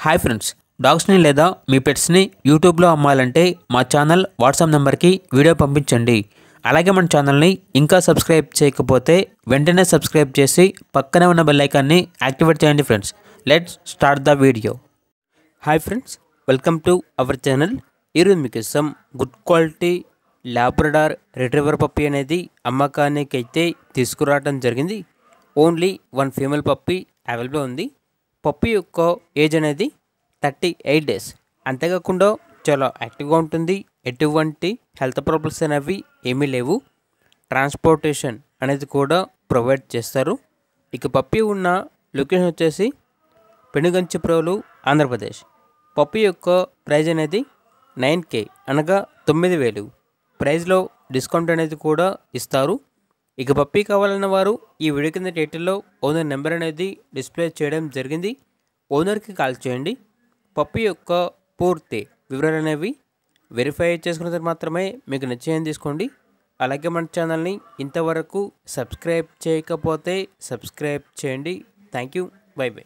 Hi friends, డాగ్స్ని లేదా మీ పెట్స్ని యూట్యూబ్లో అమ్మాలంటే మా ఛానల్ వాట్సాప్ నెంబర్కి వీడియో పంపించండి. అలాగే మన ఛానల్ని ఇంకా సబ్స్క్రైబ్ చేయకపోతే వెంటనే సబ్స్క్రైబ్ చేసి పక్కనే ఉన్న బెల్ ఐకాన్ని యాక్టివేట్ చేయండి friends. Let's start the video. Hi friends, welcome to our channel. ఈరోజు మీకోసం good quality Labrador retriever puppy అనేది అమ్మకానికి అయితే తీసుకురావడం జరిగింది. Only one female puppy available ఉంది. పప్పీ యొక్క ఏజ్ అనేది 38 డేస్. అంతేకాకుండా చాలా యాక్టివ్గా ఉంటుంది. ఎటువంటి హెల్త్ ప్రాబ్లమ్స్ అనేవి ఏమీ లేవు. ట్రాన్స్పోర్టేషన్ అనేది కూడా ప్రొవైడ్ చేస్తారు. ఇక పప్పీ ఉన్న లొకేషన్ వచ్చేసి పెనుగంచిప్రోలు, ఆంధ్రప్రదేశ్. పప్పీ యొక్క ప్రైజ్ అనేది 9K అనగా 9,000. ప్రైజ్లో డిస్కౌంట్ అనేది కూడా ఇస్తారు. ఇక పప్పీ కావాలన్న వారు ఈ వీడియో కింద టైటిల్లో ఓనర్ నెంబర్ అనేది డిస్ప్లే చేయడం జరిగింది. ఓనర్కి కాల్ చేయండి. పప్పీ యొక్క పూర్తి వివరాలు అనేవి వెరిఫై చేసుకున్న తర్వాత మాత్రమే మీకు నచ్చేయని తీసుకోండి. అలాగే మన ఛానల్ని ఇంతవరకు సబ్స్క్రైబ్ చేయకపోతే సబ్స్క్రైబ్ చేయండి. Thank you. By by.